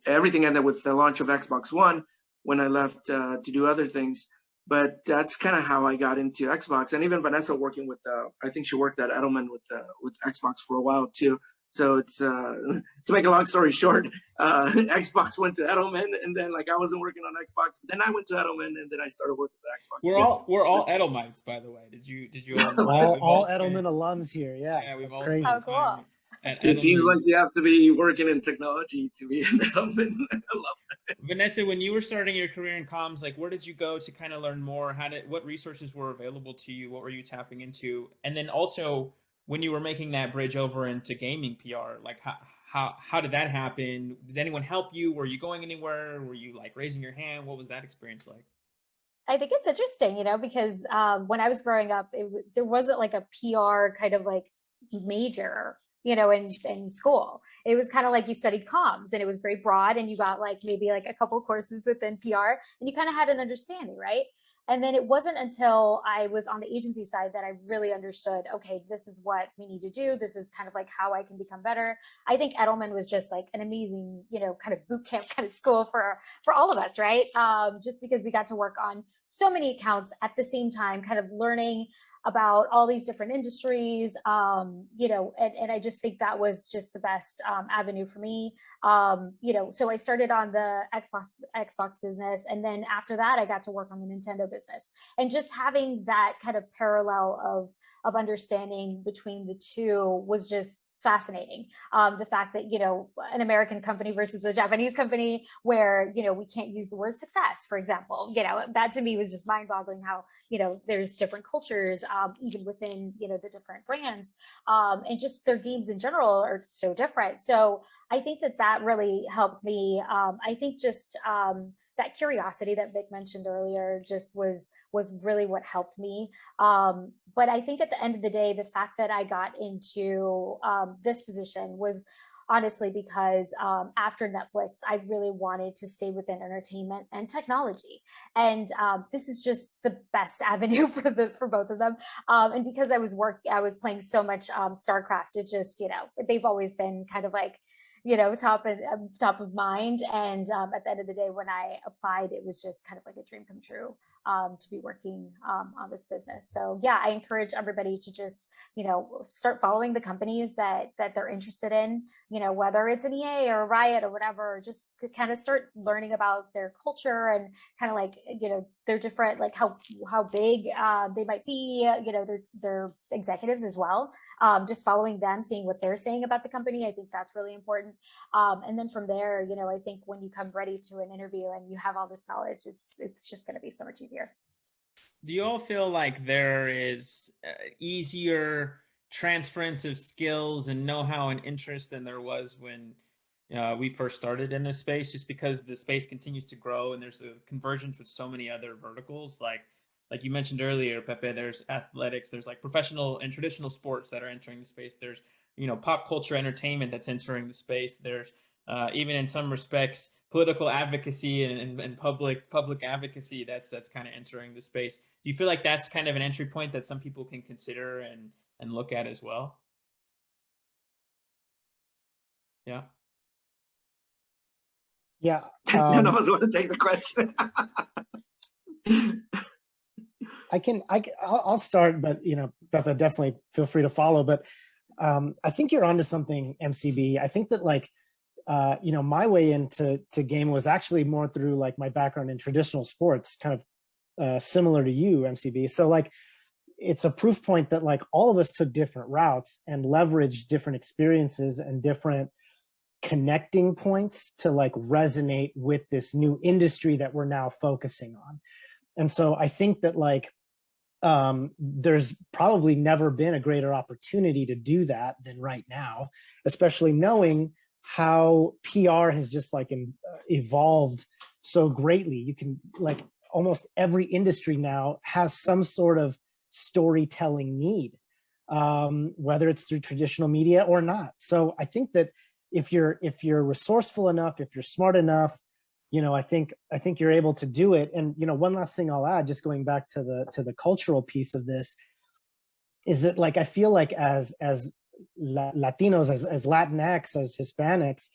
everything ended with the launch of Xbox One when I left to do other things. But that's kind of how I got into Xbox. And even Vanessa working with, I think she worked at Edelman with Xbox for a while too. So it's to make a long story short, Xbox went to Edelman, and then I wasn't working on Xbox. But then I went to Edelman, and then I started working with Xbox.
We're all Edelmites, by the way. Did you
all Edelman alums here? Yeah,
we've
that's
all
crazy.
Oh, cool.
It seems like you have to be working in technology to be an Edelman. I love it.
Vanessa, when you were starting your career in comms, where did you go to kind of learn more? What resources were available to you? What were you tapping into? And then also, when you were making that bridge over into gaming PR, how did that happen? Did anyone help you? Were you going anywhere? Were you raising your hand? What was that experience like?
I think it's interesting, because when I was growing up, there wasn't a PR kind of major, in school. It was kind of like you studied comms, and it was very broad, and you got maybe a couple courses within PR, and you kind of had an understanding, right? And then it wasn't until I was on the agency side that I really understood, okay, this is what we need to do. This is kind of how I can become better. I think Edelman was just an amazing, kind of boot camp kind of school for all of us, right? Just because we got to work on so many accounts at the same time, kind of learning about all these different industries, and I just think that was just the best avenue for me. So I started on the Xbox business, and then after that, I got to work on the Nintendo business, and just having that kind of parallel of understanding between the two was just fascinating. The fact that, an American company versus a Japanese company where, we can't use the word success, for example, that to me was just mind boggling how, there's different cultures, even within, the different brands, and just their games in general are so different. So I think that really helped me. I think just, that curiosity that Vic mentioned earlier just was really what helped me. But I think at the end of the day, the fact that I got into this position was honestly, because after Netflix, I really wanted to stay within entertainment and technology. And this is just the best avenue for both of them. And because I was playing so much StarCraft, it just, they've always been kind of like, top of mind. And at the end of the day, when I applied, it was just kind of like a dream come true to be working on this business. So yeah, I encourage everybody to just, start following the companies that they're interested in, whether it's an EA or a Riot or whatever, just kind of start learning about their culture and kind of like, their different, like how big they might be, their executives as well. Just following them, seeing what they're saying about the company. I think that's really important. And then from there, I think when you come ready to an interview and you have all this knowledge, it's just going to be so much easier.
Do you all feel like there is easier transference of skills and know-how and interest than there was when we first started in this space, just because the space continues to grow and there's a convergence with so many other verticals? Like you mentioned earlier, Pepe, there's athletics, there's like professional and traditional sports that are entering the space. There's, pop culture entertainment that's entering the space. There's even in some respects, political advocacy and public advocacy that's kind of entering the space. Do you feel like that's kind of an entry point that some people can consider and look at as well? Yeah.
Yeah.
None of us want to take the question.
I'll start, but Pepe, definitely feel free to follow. But I think you're onto something, MCB. I think that my way into game was actually more through like my background in traditional sports, kind of similar to you, MCB. So it's a proof point that like all of us took different routes and leveraged different experiences and different connecting points to like resonate with this new industry that we're now focusing on. And so I think that there's probably never been a greater opportunity to do that than right now, especially knowing how PR has just evolved so greatly. You can almost every industry now has some sort of storytelling need, whether it's through traditional media or not. So I think that if you're resourceful enough, if you're smart enough, I think you're able to do it. And one last thing I'll add, just going back to the cultural piece of this, is that I feel like as Latinos, as Latinx, as Hispanics,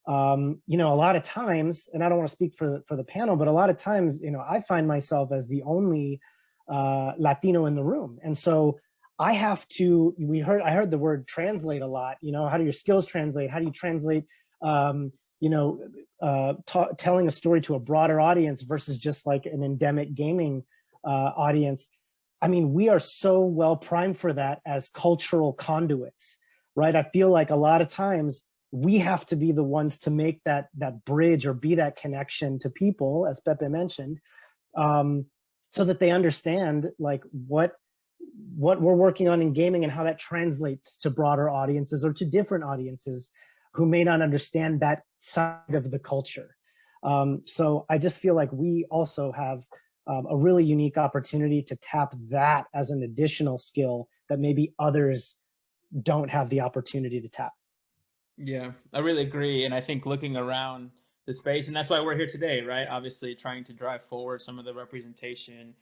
a lot of times, and I don't want to speak for the panel, but a lot of times, I find myself as the only Latino in the room. And so I have to, I heard the word translate a lot. How do your skills translate? How do you translate, telling a story to a broader audience versus just like an endemic gaming audience? I mean, we are so well primed for that as cultural conduits, right? I feel like a lot of times we have to be the ones to make that bridge or be that connection to people, as Pepe mentioned, so that they understand what we're working on in gaming and how that translates to broader audiences or to different audiences who may not understand that side of the culture. So I just feel like we also have a really unique opportunity to tap that as an additional skill that maybe others don't have the opportunity to tap.
Yeah, I really agree. And I think looking around the space, and that's why we're here today, right? Obviously trying to drive forward some of the representation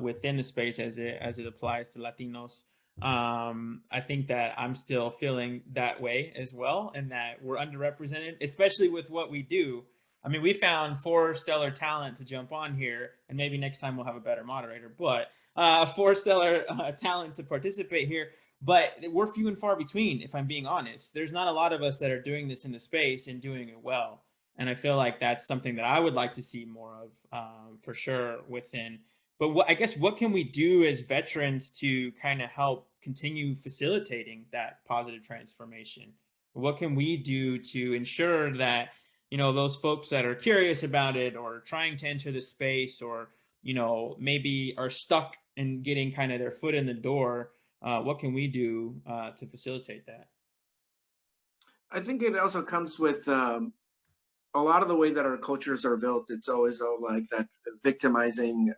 within the space as it applies to Latinos. I think that I'm still feeling that way as well, and that we're underrepresented, especially with what we do. I mean, we found 4 stellar talent to jump on here, and maybe next time we'll have a better moderator, but 4 stellar talent to participate here. But we're few and far between, if I'm being honest. There's not a lot of us that are doing this in the space and doing it well. And I feel like that's something that I would like to see more of for sure within. But I guess what can we do as veterans to kind of help continue facilitating that positive transformation? What can we do to ensure that, those folks that are curious about it or trying to enter the space or, maybe are stuck in getting kind of their foot in the door, what can we do to facilitate that?
I think it also comes with a lot of the way that our cultures are built. It's always like that victimizing,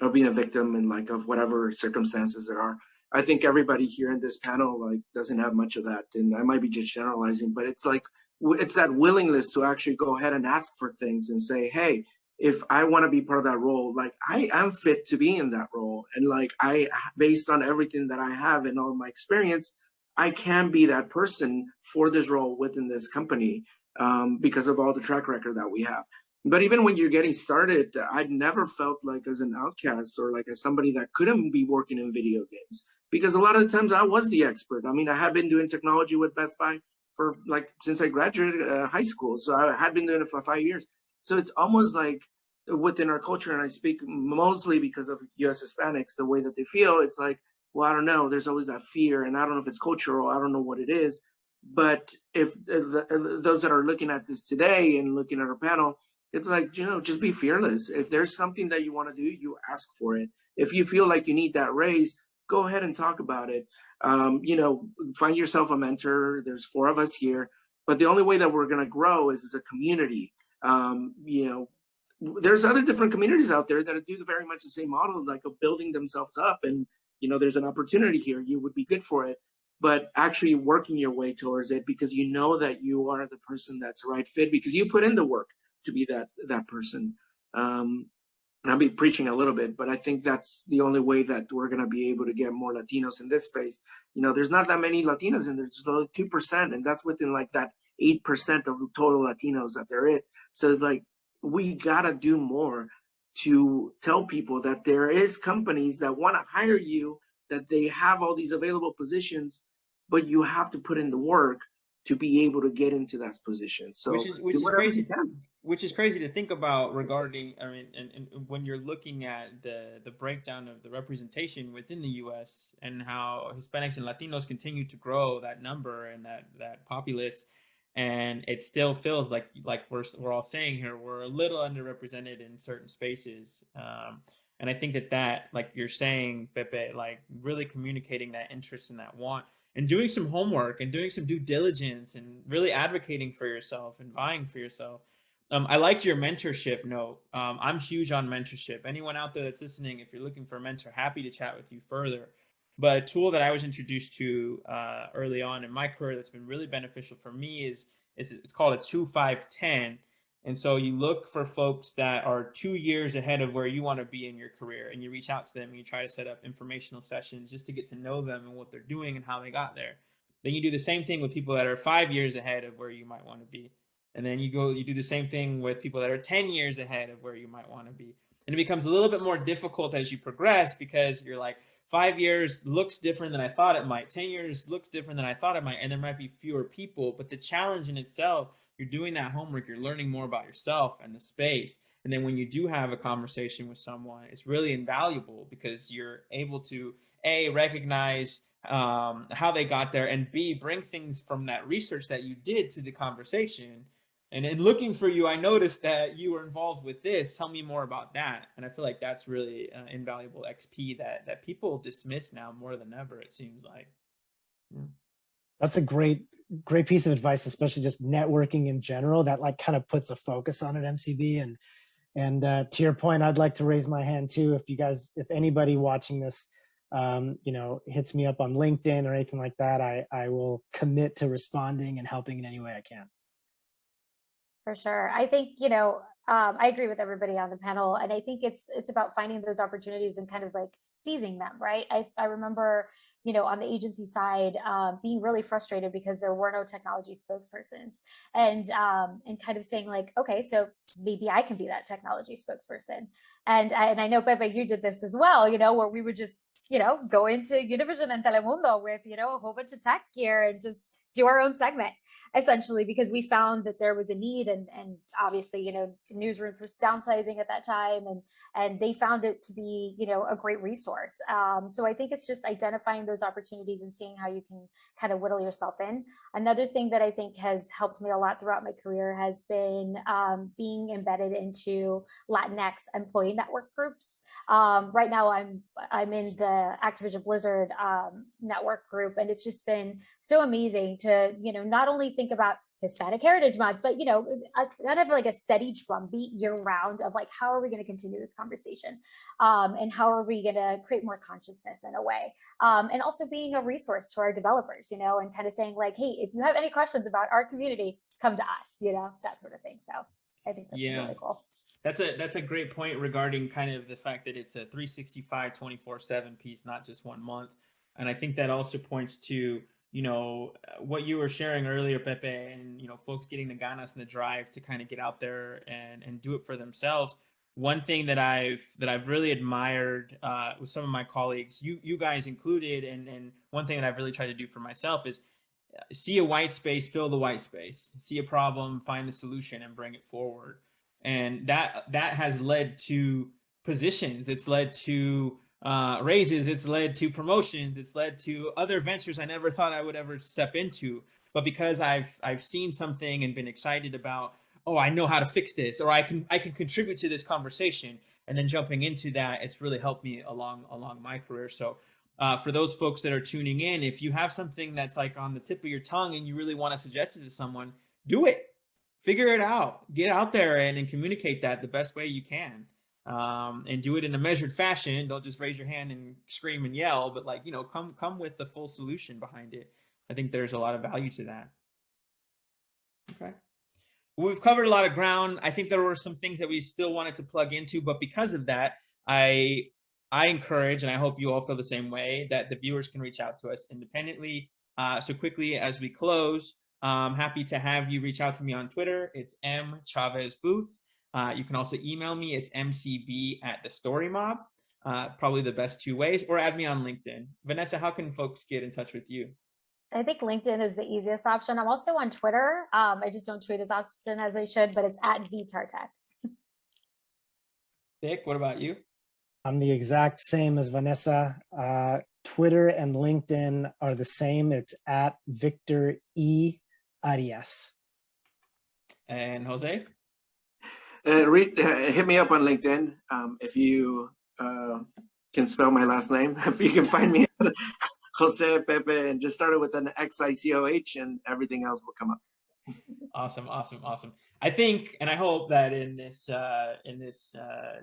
or being a victim in of whatever circumstances there are. I think everybody here in this panel like doesn't have much of that, and I might be just generalizing, but it's like it's that willingness to actually go ahead and ask for things and say, hey, if I want to be part of that role, like I am fit to be in that role, and like I, based on everything that I have and all my experience, I can be that person for this role within this company, because of all the track record that we have. But even when you're getting started, I'd never felt like as an outcast or like as somebody that couldn't be working in video games, because a lot of the times I was the expert. I mean, I had been doing technology with Best Buy for like since I graduated high school, so I had been doing it for 5 years. So it's almost like within our culture, and I speak mostly because of U.S. Hispanics, the way that they feel, it's like, well, I don't know. There's always that fear, and I don't know if it's cultural. I don't know what it is. But if those that are looking at this today and looking at our panel, it's like, you know, just be fearless. If there's something that you want to do, you ask for it. If you feel like you need that raise, go ahead and talk about it. You know, find yourself a mentor. There's 4 of us here, but the only way that we're going to grow is as a community. You know, there's other different communities out there that do very much the same model, like of building themselves up. And, you know, there's an opportunity here. You would be good for it, but actually working your way towards it because you know that you are the person that's the right fit because you put in the work to be that person. I'll be preaching a little bit, but I think that's the only way that we're going to be able to get more Latinos in this space. You know, there's not that many Latinos in there. There's only 2%, and that's within like that 8% of the total Latinos that they're in. So it's like, we got to do more to tell people that there is companies that want to hire you, that they have all these available positions, but you have to put in the work to be able to get into that position. So
which is crazy. Which is crazy to think about regarding, I mean, and when you're looking at the breakdown of the representation within the U.S. and how Hispanics and Latinos continue to grow that number and that populace, and it still feels like we're all saying here, we're a little underrepresented in certain spaces. And I think that like you're saying, Pepe, like really communicating that interest and that want, and doing some homework and doing some due diligence and really advocating for yourself and vying for yourself. I liked your mentorship note. I'm huge on mentorship. Anyone out there that's listening, if you're looking for a mentor, happy to chat with you further. But a tool that I was introduced to early on in my career that's been really beneficial for me is it's called a 2-5-10. And so you look for folks that are 2 years ahead of where you want to be in your career, and you reach out to them and you try to set up informational sessions just to get to know them and what they're doing and how they got there. Then you do the same thing with people that are 5 years ahead of where you might want to be. And then you do the same thing with people that are 10 years ahead of where you might want to be. And it becomes a little bit more difficult as you progress because you're like, 5 years looks different than I thought it might. 10 years looks different than I thought it might. And there might be fewer people, but the challenge in itself, you're doing that homework, you're learning more about yourself and the space. And then when you do have a conversation with someone, it's really invaluable because you're able to A, recognize how they got there, and B, bring things from that research that you did to the conversation. And in looking for you, I noticed that you were involved with this. Tell me more about that. And I feel like that's really invaluable XP that people dismiss now more than ever, it seems like. Yeah.
That's a great piece of advice, especially just networking in general. That like kind of puts a focus on it, MCB. And to your point, I'd like to raise my hand too. If anybody watching this, you know, hits me up on LinkedIn or anything like that, I will commit to responding and helping in any way I can.
For sure. I think, you know, I agree with everybody on the panel. And I think it's about finding those opportunities and kind of like seizing them, right? I remember, you know, on the agency side, being really frustrated because there were no technology spokespersons, and kind of saying like, okay, so maybe I can be that technology spokesperson. And I know, Pepe, you did this as well, you know, where we would just, you know, go into Univision and Telemundo with, you know, a whole bunch of tech gear and just do our own segment, essentially, because we found that there was a need, and obviously, you know, newsrooms were downsizing at that time, and they found it to be, you know, a great resource. So I think it's just identifying those opportunities and seeing how you can kind of whittle yourself in. Another thing that I think has helped me a lot throughout my career has been being embedded into Latinx employee network groups. Right now, I'm in the Activision Blizzard network group, and it's just been so amazing to, you know, not only think about Hispanic Heritage Month, but kind of like a steady drumbeat year round of like, how are we going to continue this conversation? And how are we going to create more consciousness in a way? And also being a resource to our developers, and kind of saying like, hey, if you have any questions about our community, come to us, that sort of thing. So I think that's really cool.
That's a great point regarding kind of the fact that it's a 365, 24/7 piece, not just 1 month. And I think that also points to, what you were sharing earlier, Pepe, and, folks getting the ganas and the drive to kind of get out there and do it for themselves. One thing that I've really admired with some of my colleagues, you guys included, and one thing that I've really tried to do for myself is see a white space, fill the white space, see a problem, find the solution, and bring it forward. And that has led to positions. It's led to raises. It's led to promotions. It's led to other ventures I never thought I would ever step into. But because I've seen something and been excited about, oh, I know how to fix this, or I can contribute to this conversation, and then jumping into that, it's really helped me along my career. So for those folks that are tuning in, if you have something that's like on the tip of your tongue and you really want to suggest it to someone, do it. Figure it out. Get out there and communicate that the best way you can. And do it in a measured fashion. Don't just raise your hand and scream and yell, but like, come with the full solution behind it. I think there's a lot of value to that. Okay. We've covered a lot of ground. I think there were some things that we still wanted to plug into, but because of that, I encourage, and I hope you all feel the same way, that the viewers can reach out to us independently. So quickly as we close, I'm happy to have you reach out to me on Twitter. It's M Chavez Booth. You can also email me. It's mcb@thestorymob. Probably the best two ways, or add me on LinkedIn. Vanessa, how can folks get in touch with you?
I think LinkedIn is the easiest option. I'm also on Twitter. I just don't tweet as often as I should, but it's @vtartek.
Dick, what about you?
I'm the exact same as Vanessa. Twitter and LinkedIn are the same. It's @Victor E. Arias.
And Jose?
Hit me up on LinkedIn if you can spell my last name. If you can find me, Jose Pepe, and just start it with an XICOH, and everything else will come up.
Awesome. I think, and I hope that in this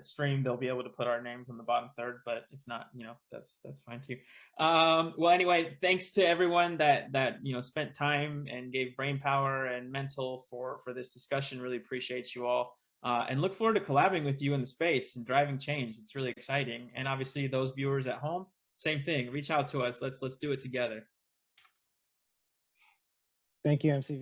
stream they'll be able to put our names on the bottom third, but if not, that's fine too. Well, anyway, thanks to everyone that spent time and gave brain power and mental for this discussion. Really appreciate you all, and look forward to collabing with you in the space and driving change. It's really exciting. And obviously those viewers at home, same thing. Reach out to us. Let's do it together.
Thank you, MCV.